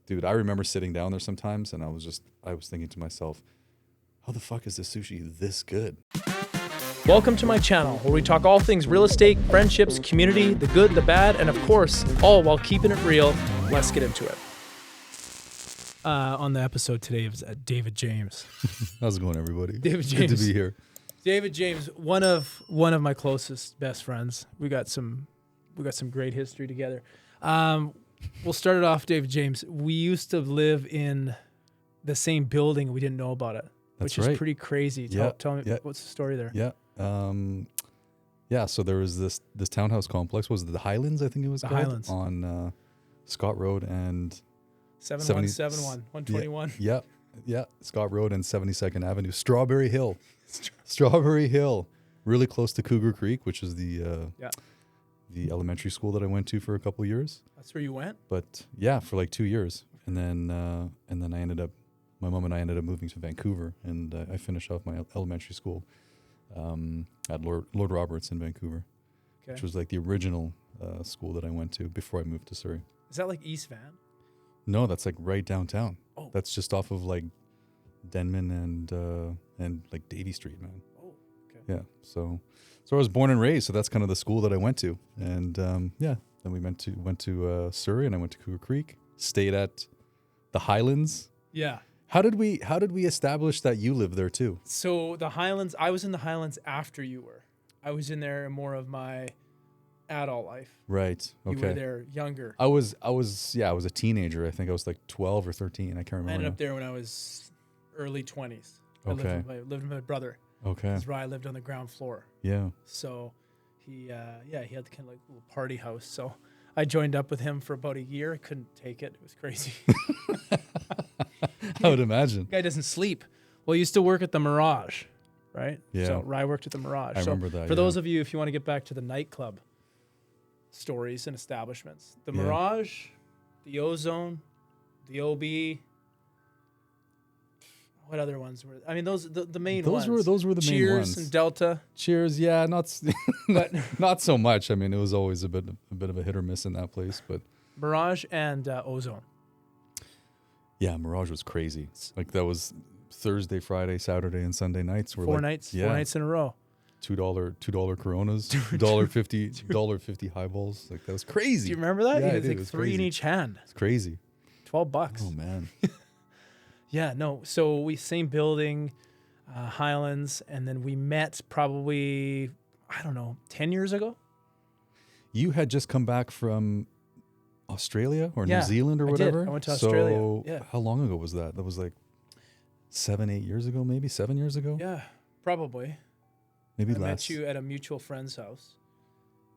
Dude, I remember sitting down there sometimes, and I was thinking to myself, how the fuck is this sushi this good? Welcome to my channel, where we talk all things real estate, friendships, community, the good, the bad, and of course, all while keeping it real. Let's get into it. On the episode today is David James. How's it going, everybody? David James. Good to be here. David James, one of my closest best friends. We got some great history together. We'll start it off, David James. We used to live in the same building. We didn't know about it, which is pretty crazy. Tell me, what's the story there? So there was this townhouse complex. Was it the Highlands? I think it was called. Highlands. On Scott Road and 7171, 121. Yeah. Scott Road and 72nd Avenue. Strawberry Hill. Really close to Cougar Creek, which is the elementary school that I went to for a couple of years. That's where you went? But yeah, for like 2 years. And then my mom and I ended up moving to Vancouver, and I finished off my elementary school at Lord Roberts in Vancouver, which was like the original school that I went to before I moved to Surrey. Is that like East Van? No, that's like right downtown. Oh. That's just off of like Denman and like Davie Street, man. Oh, okay. Yeah. So I was born and raised, so that's kind of the school that I went to. And then we went to Surrey, and I went to Cougar Creek, stayed at the Highlands. Yeah. How did we establish that you lived there too? So the Highlands, I was in the Highlands after you were. I was in there more of my adult life. Right. Okay. You were there younger. I was a teenager. I think I was like 12 or 13. I can't remember. I ended up there when I was early 20s. Okay. I lived with my brother. Okay. That's where I lived on the ground floor. Yeah. So he had kind of like a little party house. So I joined up with him for about a year. I couldn't take it. It was crazy. I would imagine. Guy doesn't sleep. Well, he used to work at the Mirage, right? Yeah. So Rye worked at the Mirage. I remember that. For those of you, if you want to get back to the nightclub stories and establishments, the Mirage, the Ozone, the OB. What other ones were? I mean, those the main ones. Those were the main ones. Cheers and Delta. Cheers, yeah, not so much. I mean, it was always a bit of a hit or miss in that place, but Mirage and Ozone. Yeah, Mirage was crazy. Like that was Thursday, Friday, Saturday, and Sunday nights. Four nights in a row. $2 Coronas, $1.50 highballs. Like that was crazy. Do you remember that? Yeah, It was like was three crazy. in each hand. It's crazy. $12. Oh man. Yeah, no. So we same building, Highlands, and then we met probably 10 years ago. You had just come back from Australia or New Zealand or whatever. I went to Australia. So Yeah. how long ago was that? That was like 7 years ago, maybe 7 years ago. Yeah, probably. Maybe I less. met you at a mutual friend's house.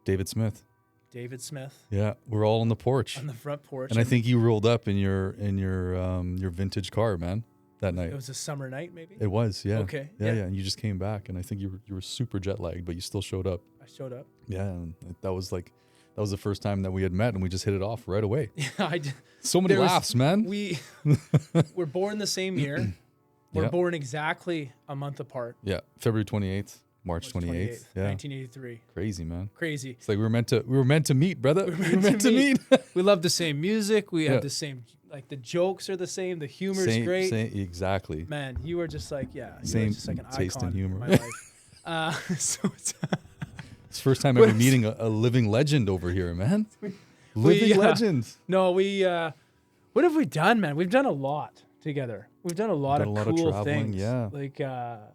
David Smith. David Smith. Yeah, we're all on the porch. On the front porch. And I think you rolled up in your vintage car, man, that night. It was a summer night, maybe? It was, yeah. Okay. Yeah. And you just came back, and I think you were super jet lagged, but you still showed up. I showed up. Yeah, and that was the first time that we had met, and we just hit it off right away. Yeah, I did. So many laughs, man. We were born the same year. We're born exactly a month apart. Yeah, February 28th. March 28th. Yeah. 1983. Crazy, man. Crazy. It's like we were meant to meet, brother. We were meant to meet. We love the same music. We have the same, like the jokes are the same. The humor's great. Exactly. Man, you were just like, you were just like an taste icon in humor. in my life. So it's the first time ever meeting a living legend over here, man. Living legend. No, what have we done, man? We've done a lot together. We've done a lot of cool traveling, things. yeah. Like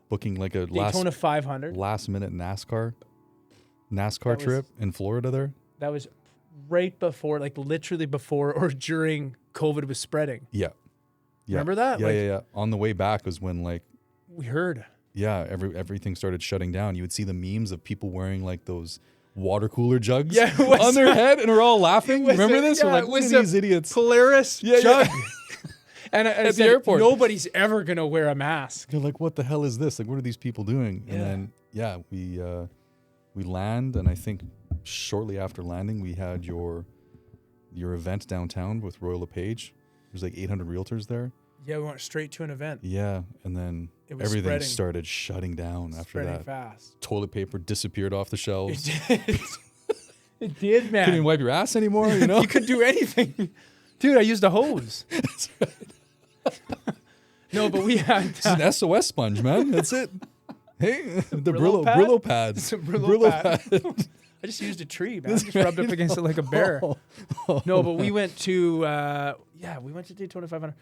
booking like a Daytona 500. last minute NASCAR trip in Florida there. That was right before, like literally before or during COVID was spreading. Yeah. Remember that? Yeah. On the way back was when we heard. Yeah, everything started shutting down. You would see the memes of people wearing like those water cooler jugs on their head, and we're all laughing. Remember this? We're like, what are these idiots? Polaris jug. And at the airport, nobody's ever gonna wear a mask. You're like, what the hell is this? Like, what are these people doing? Yeah. And then we land, and I think shortly after landing, we had your event downtown with Royal LePage. There's like 800 realtors there. Yeah, we went straight to an event. Yeah, and then everything started shutting down after that. Fast. Toilet paper disappeared off the shelves. It did. It did, man. Couldn't even wipe your ass anymore, you know? You could do anything. Dude, I used a hose. No, but we had It's an SOS sponge, man. That's it. Hey, the Brillo Brillo pad. Some Brillo pad. I just used a tree, man. I just rubbed up against it like a bear. No, but we went to we went to Daytona 500.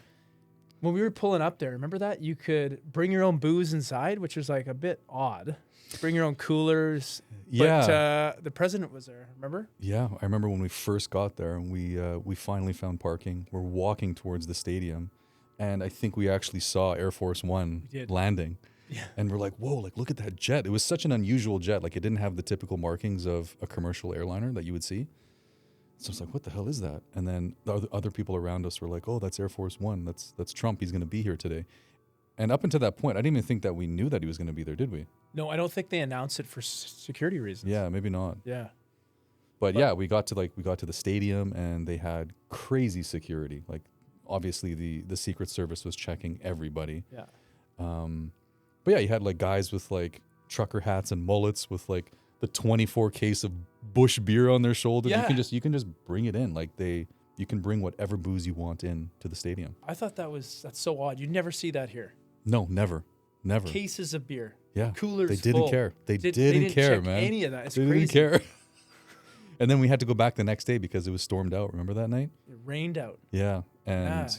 When we were pulling up there, remember that? You could bring your own booze inside, which was like a bit odd. Bring your own coolers. Yeah. But the president was there, remember? Yeah, I remember when we first got there, and we finally found parking. We're walking towards the stadium, and I think we actually saw Air Force One landing. Yeah. And we're like, whoa, like, look at that jet. It was such an unusual jet. Like, it didn't have the typical markings of a commercial airliner that you would see. So I was like, what the hell is that? And then the other people around us were like, oh, that's Air Force One. That's Trump. He's going to be here today. And up until that point, I didn't even think that we knew that he was going to be there, did we? No, I don't think they announced it for security reasons. Yeah, maybe not. Yeah. But yeah, we got to the stadium, and they had crazy security. Like, obviously the Secret Service was checking everybody. Yeah. But yeah, you had like guys with like trucker hats and mullets with like the 24 case of Bush beer on their shoulder. Yeah. You can just bring it in. Like you can bring whatever booze you want in to the stadium. I thought that's so odd. You'd never see that here. No, never. Cases of beer. Yeah. Coolers They didn't full. They They didn't didn't care, check man. any of that. It's they crazy. didn't care. And then we had to go back the next day because it was stormed out. Remember that night? It rained out. Yeah. And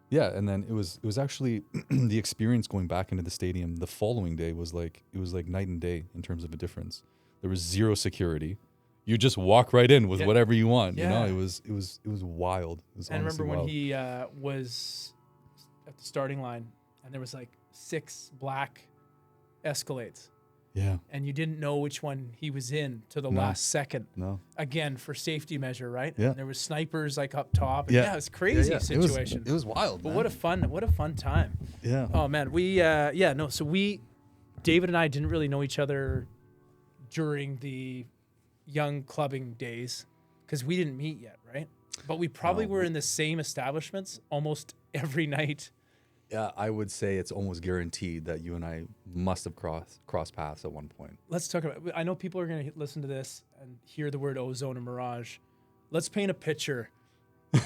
Yeah. and then it was actually the experience going back into the stadium the following day was like night and day in terms of a difference. There was zero security. You just walk right in with whatever you want. Yeah. You know, it was wild. It was And I remember when wild. he was at the starting line, and there was like 6 black Escalades, Yeah. and you didn't know which one he was in to the last second. No. Again, for safety measure, right? Yeah. And there was snipers like up top. And Yeah. it was crazy Yeah. situation. It was wild. But man. what a fun time. Yeah. Oh man, David and I didn't really know each other during the young clubbing days because we didn't meet yet, right? But we probably were in the same establishments almost every night. Yeah, I would say it's almost guaranteed that you and I must have crossed paths at one point. Let's talk about, I know people are going to listen to this and hear the word Ozone and Mirage. Let's paint a picture.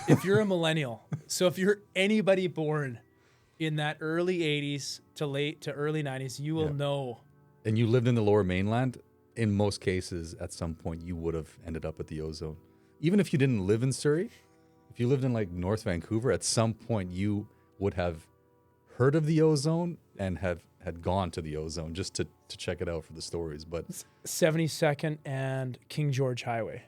If you're a millennial, so if you're anybody born in that early 80s to early 90s, you will know. And you lived in the Lower Mainland, in most cases, at some point, you would have ended up at the Ozone. Even if you didn't live in Surrey, if you lived in like North Vancouver, at some point you would have heard of the Ozone and had gone to the Ozone just to check it out for the stories. But 72nd and King George Highway.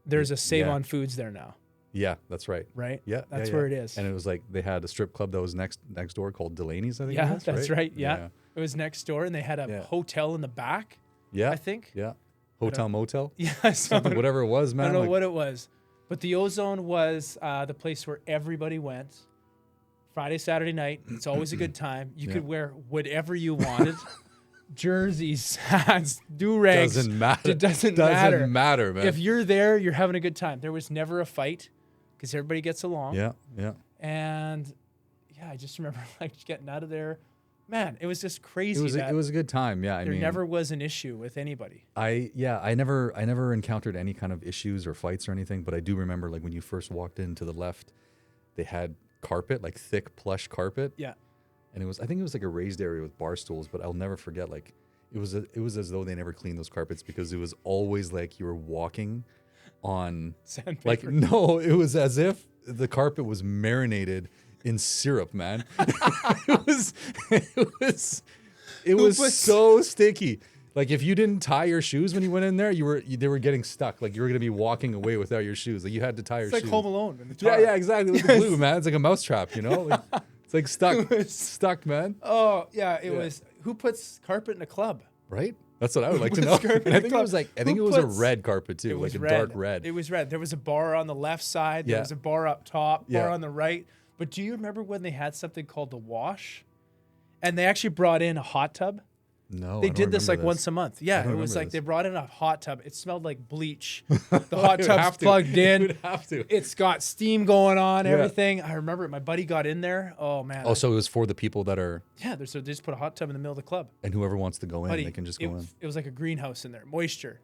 There's a Save On Foods there now. Yeah, that's right. Right? Yeah. That's where it is. And it was like they had a strip club that was next door called Delaney's, I think. Yeah, it was, that's right. Yeah. It was next door, and they had a hotel in the back. Yeah. I think. Yeah. Hotel motel. Yeah. Something, whatever it was, man. I don't know what it was. But the Ozone was the place where everybody went. Friday, Saturday night. It's always a good time. You could wear whatever you wanted. Jerseys, hats, do-rags. Doesn't matter. It doesn't matter. Doesn't matter, man. If you're there, you're having a good time. There was never a fight because everybody gets along. Yeah. And I just remember like getting out of there. Man, it was just crazy. It was a good time. Yeah. There never was an issue with anybody. I never encountered any kind of issues or fights or anything, but I do remember like when you first walked in to the left, they had carpet, like thick plush carpet. Yeah. And I think it was like a raised area with bar stools, but I'll never forget, like it was as though they never cleaned those carpets because it was always like you were walking on sandpaper. Like no, it was as if the carpet was marinated in syrup, man. it was so sticky. Like if you didn't tie your shoes when you went in there, they were getting stuck. Like you were gonna be walking away without your shoes. Like you had to tie your shoes. It's like Home Alone. In the yeah, exactly. With the glue, man. It's like a mousetrap, you know? Like, it's like stuck, man. Oh yeah, it was. Who puts carpet in a club? Right? That's what I would like to know. And I think it was a red carpet too, like a dark red. It was red. There was a bar on the left side. There was a bar up top. Bar on the right. But do you remember when they had something called the wash, and they actually brought in a hot tub? No, they did this like once a month. Yeah, it was like they brought in a hot tub. It smelled like bleach. The hot tub's plugged in. You'd have to. It's got steam going on. Everything. I remember it. My buddy got in there. Oh man. Oh, so it was for the people that are. Yeah, they just put a hot tub in the middle of the club. And whoever wants to go in, they can just go in. It was like a greenhouse in there. Moisture.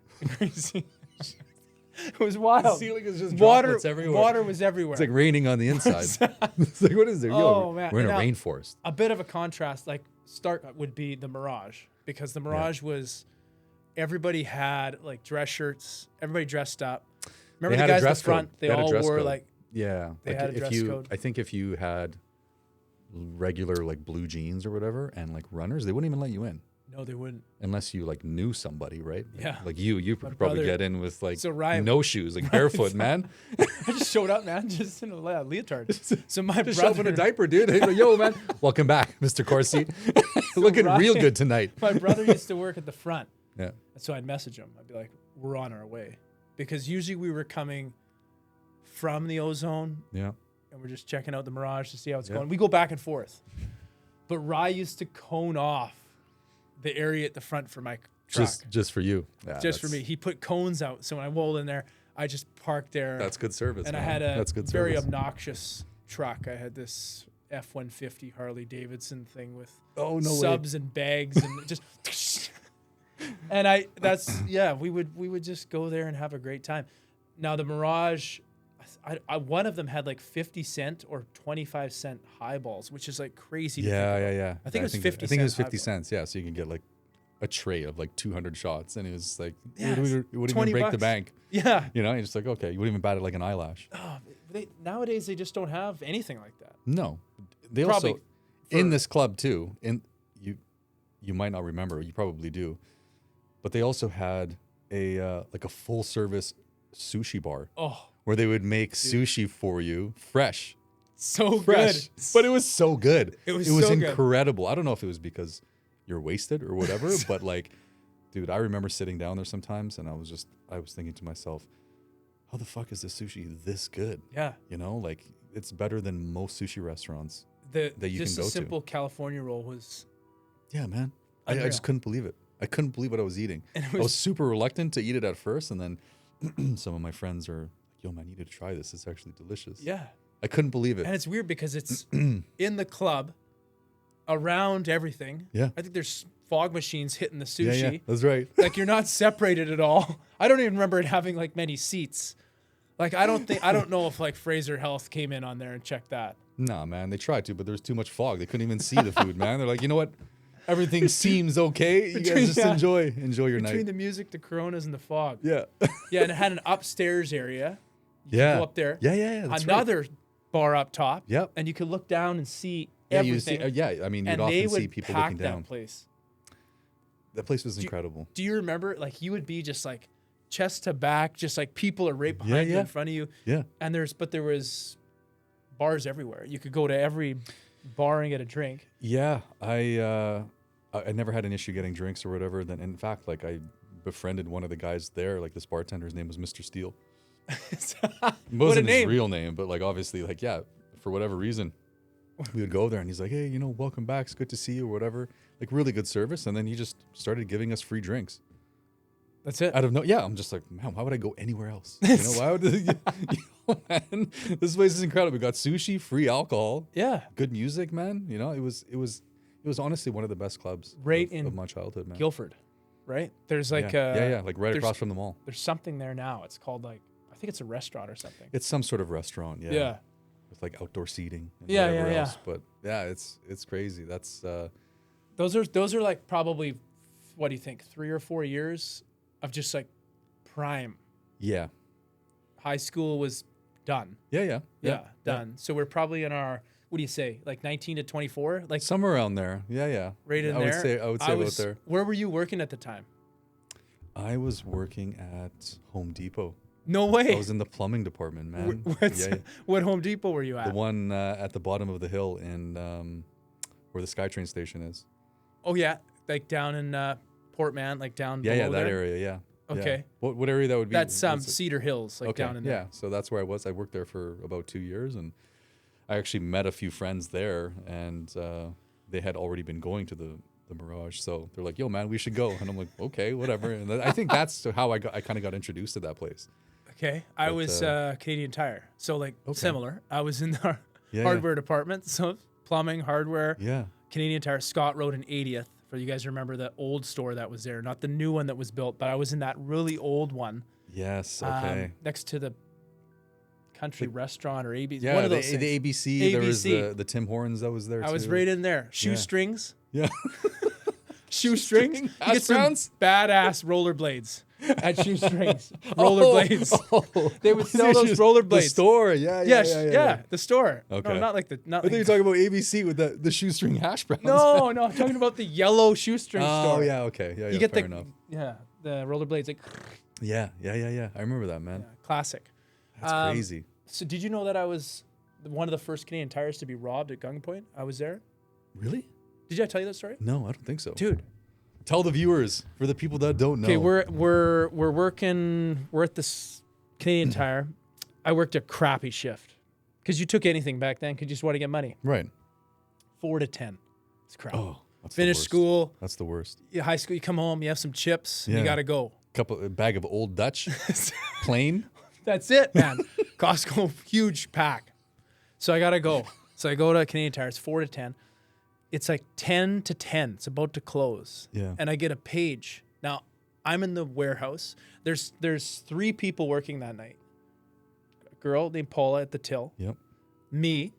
It was wild. The ceiling is just water droplets everywhere. Water was everywhere. It's like raining on the inside. It's like, what is there? Oh, man. We're in a And now, rainforest. a bit of a contrast, like Stark would be the Mirage, because the Mirage was, everybody had like dress shirts, everybody dressed up. Remember They the had a guys at dress the front, code. they They had a all dress wore code. like, Yeah. They like had a if dress you, code. I think if you had regular like blue jeans or whatever and like runners, they wouldn't even let you in. no, they wouldn't. Unless you like knew somebody, right? Yeah. Like you could My probably brother- get in with like So Ryan- no shoes, like barefoot, man. I just showed up, man, just in a leotard. So my Just show up in brother, a diaper, dude. He's like, yo, man, welcome back, Mr. Corsi. Looking real Ryan- good tonight. my brother used to work at the front. Yeah. So I'd message him. I'd be like, we're on our way. Because usually we were coming from the Ozone Yeah. and we're just checking out the Mirage to see how it's Yeah. going. We go back and forth. But Rye used to cone off the area at the front for my truck. Just for you. Yeah, Just for me. He put cones out. So when I rolled in there, I just parked there. That's good service. and man. I had a That's good very service. obnoxious truck. I had this F-150 Harley Davidson thing with Oh, no way. subs and bags and just and we would just go there and have a great time. Now the Mirage, one of them had like 50 cent or 25 cent highballs, which is like crazy. to think about. Yeah. I think it was 50 I think it was cent 50 highball. cents. Yeah, so you can get like a tray of like 200 shots, and it was like Yeah, it wouldn't even 20 break the bucks. bank. Yeah. You know, you're just like, okay, you wouldn't even bat it like an eyelash. Oh, nowadays they just don't have anything like that. No, they Probably also in for- this club too. You might not remember, you probably do, but they also had a like a full service sushi bar Oh, where they would make sushi for you fresh. so Fresh, good. but it was so good. It was so good. incredible. I don't know if it was because you're wasted or whatever, but like, dude, I remember sitting down there sometimes and I was thinking to myself, how the fuck is this sushi this good? Yeah. You know, like it's better than most sushi restaurants. The That you just can a go to. simple California roll was Yeah, man. I Unreal. just couldn't believe it. I couldn't believe what I was eating. And it I was was- super reluctant to eat it at first, and then some of my friends are like, yo, man, you need to try this. It's actually delicious. yeah. I couldn't believe it. And it's weird because it's in the club around everything. Yeah. I think there's fog machines hitting the Yeah, sushi. yeah, that's right. Like you're not separated at all. I don't even remember it having like many seats. Like I don't know if like Fraser Health came in on there and checked that. Nah, man, they tried to, but there was too much fog. They couldn't even see the food, man. They're like, you know what? Everything seems okay. You guys just Yeah. enjoy your Between night. the music, the Coronas, and the fog. Yeah. Yeah, and it had an upstairs area. Yeah. Go up there. Yeah. That's right. Another bar up top. Yep. And you could look down and see Yeah, everything. you see, I mean, you'd and they often would see people pack looking down. that place. That place was incredible. Do you remember? Like you would be just like chest to back, just like people are right behind you yeah. in front of you. Yeah. And there was bars everywhere. You could go to every bar and get a drink. Yeah, I never had an issue getting drinks or whatever. Then, in fact, like I befriended one of the guys there. Like this bartender's name was Mr. Steele. It What a wasn't his name. real name, but like obviously, like yeah, for whatever reason, we would go there and he's like, hey, you know, welcome back. It's good to see you or whatever. Like really good service. And then he just started giving us free drinks. That's it. Out of no, yeah, I'm just like, man, why would I go anywhere else? You know, why would man, this place is incredible. We got sushi, free alcohol, Yeah. good music, man. You know, it was honestly one of the best clubs Right of in my childhood, man. Guildford, right? There's like yeah, like right there's- across from the mall. There's something there now. It's called like I think it's a restaurant or something. It's some sort of restaurant, yeah. Yeah. With like outdoor seating and Yeah, whatever yeah. else. But yeah, it's crazy. That's Those are like probably what do you think? 3 or 4 years of just like prime. yeah. High school was done. Yeah. Done. So we're probably in our what do you say? Like 19 to 24? Like Somewhere around there. Yeah. right in I there. would say about there. Where were you working at the time? I was working at Home Depot. No way. I was in the plumbing department, man. Yeah. What Home Depot were you at? The one at the bottom of the hill in where the SkyTrain station is. Oh yeah, like down in Portman, like down Yeah, below that there? area, yeah. Okay. Yeah. What area that would be? That's What's it? Cedar Hills, like Okay, down in yeah. there. So that's where I was. I worked there for about 2 years, and I actually met a few friends there, and they had already been going to the Mirage. So they're like, "Yo, man, we should go." And I'm like, "Okay, whatever." And I think that's how I kind of got introduced to that place. Okay. I But, was Canadian Tire. So like Okay. similar. I was in the Yeah, hardware department. So plumbing, hardware, Yeah. Canadian Tire, Scott Road and 80th. For you guys remember the old store that was there, not the new one that was built, but I was in that really old one. Yes. Okay. Next to the country restaurant or ABC. Yeah. One of those the things. ABC. There was ABC. the Tim Hortons that was there. I was too. right in there. Shoestrings. Yeah. Shoestrings. You Hash get some browns? badass rollerblades at Shoestrings. Rollerblades. Oh. They would sell those The rollerblades. store. Yeah. The store. Okay. No, not like the. Not I think you're like, talking about ABC with the shoestring hash browns. no, I'm talking about the yellow shoestring Oh store. yeah. Okay. Yeah. You get fair the enough. the rollerblades like Yeah. I remember that, man. classic. That's crazy. So did you know that I was one of the first Canadian Tires to be robbed at gunpoint? I was there. Really? Did I tell you that story? No, I don't think so. Dude. Tell the viewers, for the people that don't know. Okay, we're working. We're at this Canadian Tire. I worked a crappy shift because you took anything back then because you just want to get money. Right. 4 to 10. It's crap. Oh, that's Finish the worst. school. That's the worst. High school. You come home. You have some chips. And Yeah. you got to go. A bag of Old Dutch, plain. That's it, man. Costco, huge pack. So I got to go. So I go to Canadian Tire. It's 4 to 10. It's like 10 to 10. It's about to close. Yeah. And I get a page. Now, I'm in the warehouse. There's 3 people working that night. A girl named Paula at the till. Yep. Me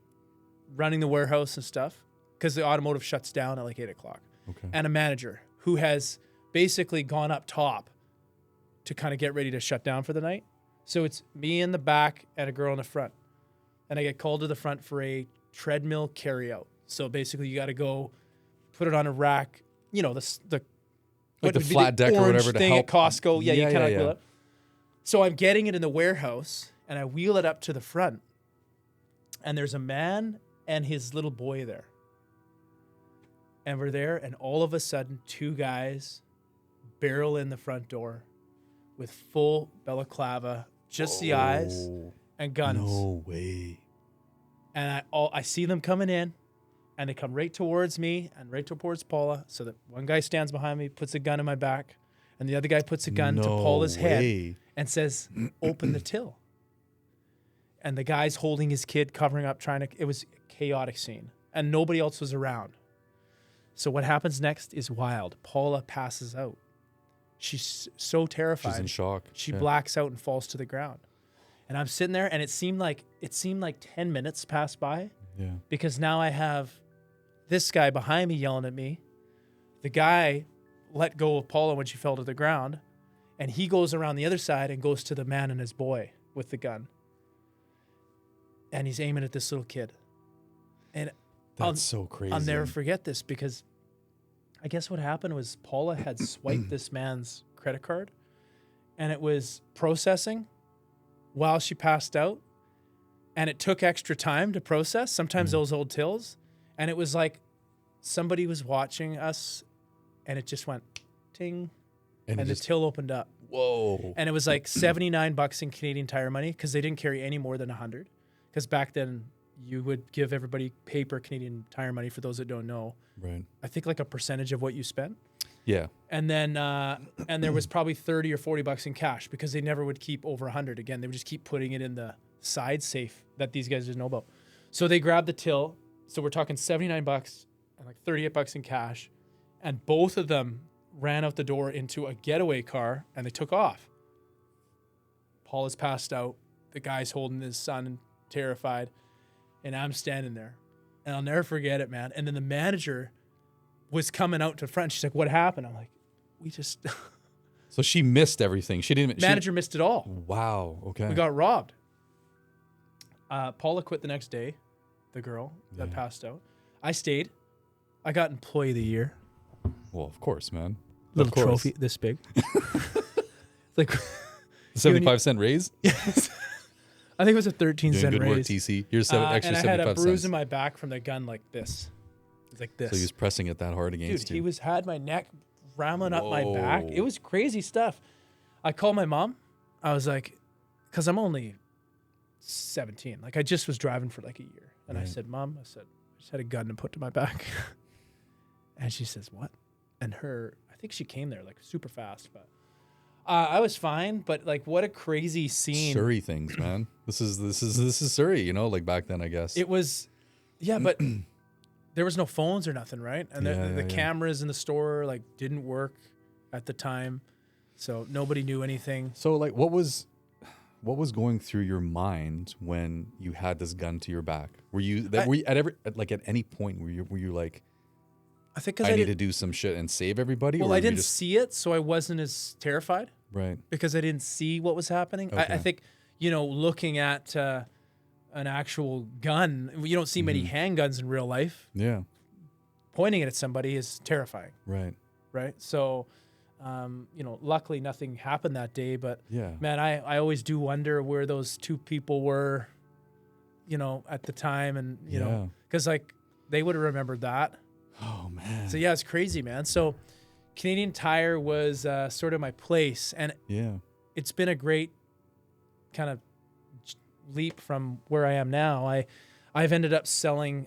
running the warehouse and stuff because the automotive shuts down at like 8 o'clock. Okay. And a manager who has basically gone up top to kind of get ready to shut down for the night. So it's me in the back and a girl in the front. And I get called to the front for a treadmill carryout. So basically you got to go put it on a rack, the Like what the would be flat deck or orange whatever to thing help. at Costco. Yeah, you Yeah, kind yeah, of yeah. it. So I'm getting it in the warehouse and I wheel it up to the front. And there's a man and his little boy there. And we're there and all of a sudden 2 guys barrel in the front door with full balaclava, just the eyes and guns. No way. And I see them coming in, and they come right towards me and right towards Paula. So that one guy stands behind me, puts a gun in my back, and the other guy puts a gun to Paula's head and says, "Open the till." And the guy's holding his kid, covering up, it was a chaotic scene, and nobody else was around. So what happens next is wild. Paula passes out. She's so terrified. She's in shock. She blacks out and falls to the ground. And I'm sitting there, and it seemed like 10 minutes passed by. Yeah. Because now I have this guy behind me yelling at me. The guy let go of Paula when she fell to the ground, and he goes around the other side and goes to the man and his boy with the gun. And he's aiming at this little kid. And That's so crazy. I'll never forget this because I guess what happened was Paula had swiped this man's credit card, and it was processing while she passed out, and it took extra time to process, sometimes those old tills, and it was like somebody was watching us, and it just went ting, and the till opened up. Whoa. And it was like $79 in Canadian Tire money because they didn't carry any more than 100. Because back then, you would give everybody paper Canadian Tire money, for those that don't know. Right. I think like a percentage of what you spent. Yeah. And then, and there was probably $30 or $40 in cash because they never would keep over 100. Again, they would just keep putting it in the side safe that these guys didn't know about. So they grabbed the till. So we're talking $79 and like $38 in cash. And both of them ran out the door into a getaway car and they took off. Paul is passed out. The guy's holding his son, terrified. And I'm standing there. And I'll never forget it, man. And then the manager was coming out to front. She's like, "What happened?" I'm like, "We just..." So she missed everything. She didn't. Manager missed it all. Wow. Okay. We got robbed. Paula quit the next day, the girl that passed out. I stayed. I got Employee of the Year. Well, of course, man. Little Of course. trophy this big. Like 75-cent raise. Yes. I think it was a 13-cent Doing good work, raise. TC. Here's extra and I 75 had a cents. bruise in my back from the gun like this. It's like this. So he was pressing it that hard against Dude, you. he had my neck ramming up my back. Whoa. It was crazy stuff. I called my mom. I was like, because I'm only 17. Like, I just was driving for like a year. And I said, "Mom," I said, "I just had a gun to put to my back." And she says, "What?" And I think she came there like super fast, but I was fine. But like, what a crazy scene. Surrey things, man. This is Surrey, you know, like back then, I guess. It was, yeah, but there was no phones or nothing, right? And the cameras in the store like didn't work at the time. So nobody knew anything. So like, what was going through your mind when you had this gun to your back? Were you at any point were you like, I think I need to do some shit and save everybody? Well, or I didn't see it, so I wasn't as terrified. Right. Because I didn't see what was happening. Okay. I think, looking at an actual gun, you don't see many handguns in real life. Yeah. Pointing it at somebody is terrifying. Right. Right. So, luckily nothing happened that day. But man, I always do wonder where those two people were, at the time, and because like they would have remembered that. Oh man. So yeah, it's crazy, man. So Canadian Tire was sort of my place, and it's been a great kind of leap from where I am now. I've ended up selling.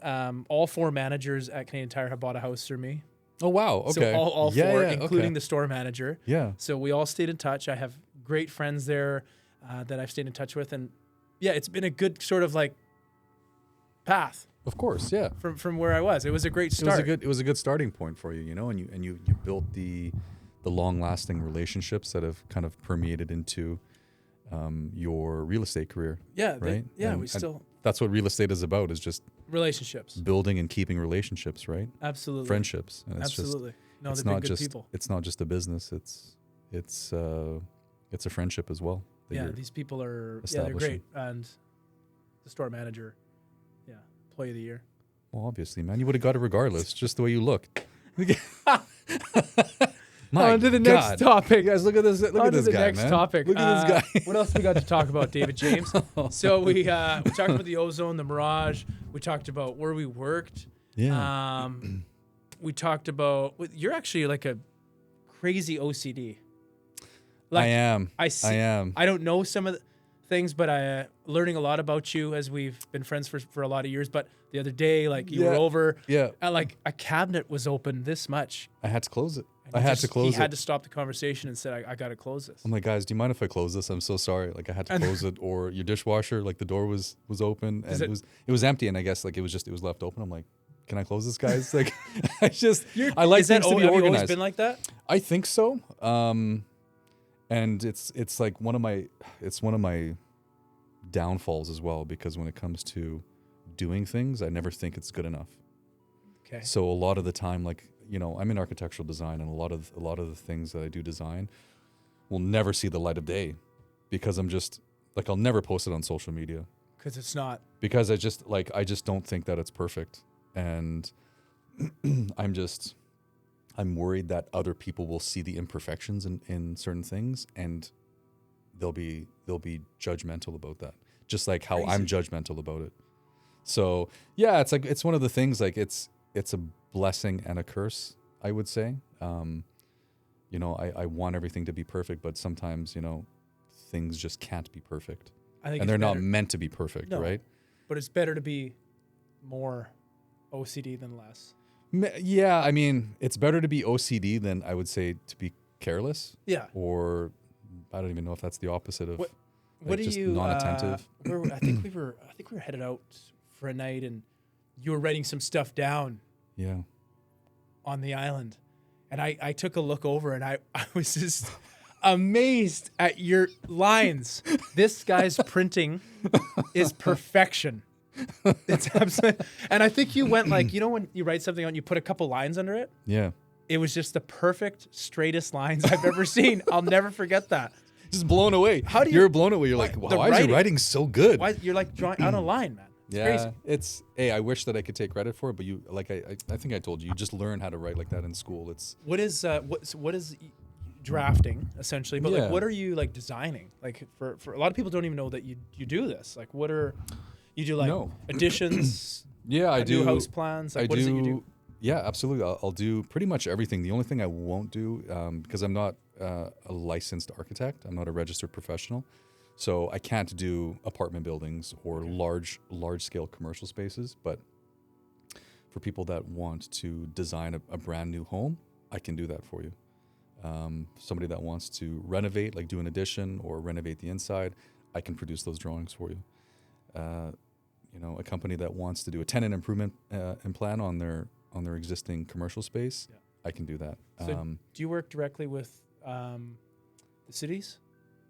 All 4 managers at Canadian Tire have bought a house through me. Oh wow. Okay. So all 4, including the store manager. Yeah. So we all stayed in touch. I have great friends there that I've stayed in touch with, and it's been a good sort of like path. Of course, yeah. From where I was, it was a great start. It was a good starting point for you, and you built the long-lasting relationships that have kind of permeated into your real estate career. Yeah, right. And that's what real estate is about, is just relationships, building and keeping relationships, right? Absolutely. Friendships. And absolutely. It's not just people. It's not just a business. It's a friendship as well. These people are they're great, and the store manager. Employee of the year. Well, obviously, man, you would have got it regardless, just the way you look. On to the next topic. Guys, look at this. Look at this guy, man. Topic. Look at this guy. What else we got to talk about, David James? So we talked about the Ozone, the Mirage. We talked about where we worked. Yeah. We talked about you're actually like a crazy OCD. Like, I am. I am. I don't know some of the things, but I learning a lot about you as we've been friends for a lot of years. But the other day, like you were over, and like a cabinet was open this much. I had to close it. He had to stop the conversation and said, "I got to close this." I'm like, guys, do you mind if I close this? I'm so sorry. Like I had to close it, or your dishwasher, like the door was open and it was empty, and I guess like it was left open. I'm like, can I close this, guys? Like I like things to be organized. Have you always been like that? I think so. And it's like one of my downfalls as well, because when it comes to doing things, I never think it's good enough. Okay. So a lot of the time, like, I'm in architectural design, and a lot of the things that I do design will never see the light of day, because I'm just like, I'll never post it on social media. Because it's not. Because I just don't think that it's perfect. And I'm worried that other people will see the imperfections in certain things, and they'll be judgmental about that, just like how I'm judgmental about it. So yeah, it's one of the things, like it's a blessing and a curse, I would say. I want everything to be perfect, but sometimes things just can't be perfect. I think, and they're not meant to be perfect, right? But it's better to be more OCD than less. Yeah, I mean, it's better to be OCD than, I would say, to be careless. Yeah. Or I don't even know if that's the opposite of what just are you non-attentive. I think we were headed out for a night, and you were writing some stuff down. Yeah. On the island, and I took a look over, and I was just amazed at your lines. This guy's printing is perfection. It's absolute. And I think you went like, when you write something on, you put a couple lines under it. Yeah. It was just the perfect, straightest lines I've ever seen. I'll never forget that. Just blown away. You're blown away. You're like, wow, why is your writing so good? Why, you're like drawing out a line, man. It's crazy. I wish that I could take credit for it, but I think I told you just learn how to write like that in school. What is drafting essentially? But like, what are you like designing? Like for a lot of people don't even know that you do this. Like, what are you do? Like additions? I do house plans. Like, what is it you do? Yeah, absolutely. I'll do pretty much everything. The only thing I won't do, because I'm not a licensed architect, I'm not a registered professional, so I can't do apartment buildings or large scale commercial spaces. But for people that want to design a brand new home, I can do that for you. Somebody that wants to renovate, like do an addition or renovate the inside, I can produce those drawings for you. A company that wants to do a tenant improvement plan on their existing commercial space, I can do that. So do you work directly with the cities?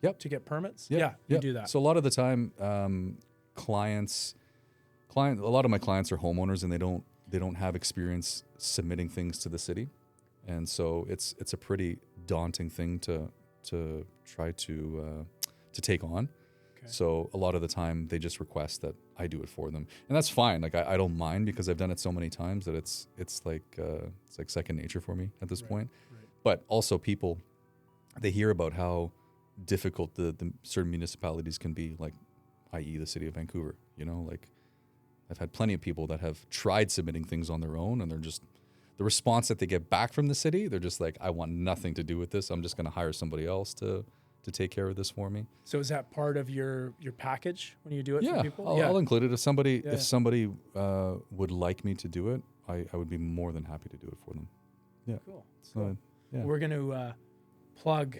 Yep. To get permits? Yep. Yeah, you do that. So a lot of the time, a lot of my clients are homeowners, and they don't have experience submitting things to the city, and so it's a pretty daunting thing to try to take on. Okay. So a lot of the time they just request that I do it for them, and that's fine. Like I don't mind, because I've done it so many times that it's like second nature for me at this point. Right. But also people, they hear about how difficult the certain municipalities can be, like i.e. the city of Vancouver. You know, like I've had plenty of people that have tried submitting things on their own, and they're just, the response that they get back from the city, they're just like, I want nothing to do with this. I'm just going to hire somebody else to take care of this for me. So is that part of your package when you do it for Yeah, people? I'll include it. If somebody Yeah. would like me to do it, I would be more than happy to do it for them. Yeah. Cool. So, yeah. We're going to plug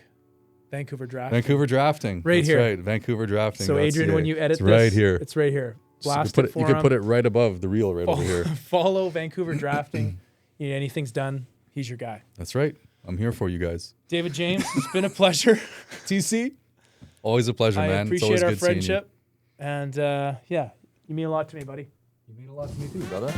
Vancouver Drafting. Vancouver Drafting. Right That's here. Right. Vancouver Drafting. So Adrian, when you edit it's this, right here. it's right here. Blast So it for you can him. put it right above the reel right over here. Follow Vancouver Drafting. You know, anything's done, he's your guy. That's right. I'm here for you guys. David James, it's been a pleasure. TC, always a pleasure, I man. It's appreciate always our good seeing you. friendship. And yeah, you mean a lot to me, buddy. You mean a lot to me too, brother.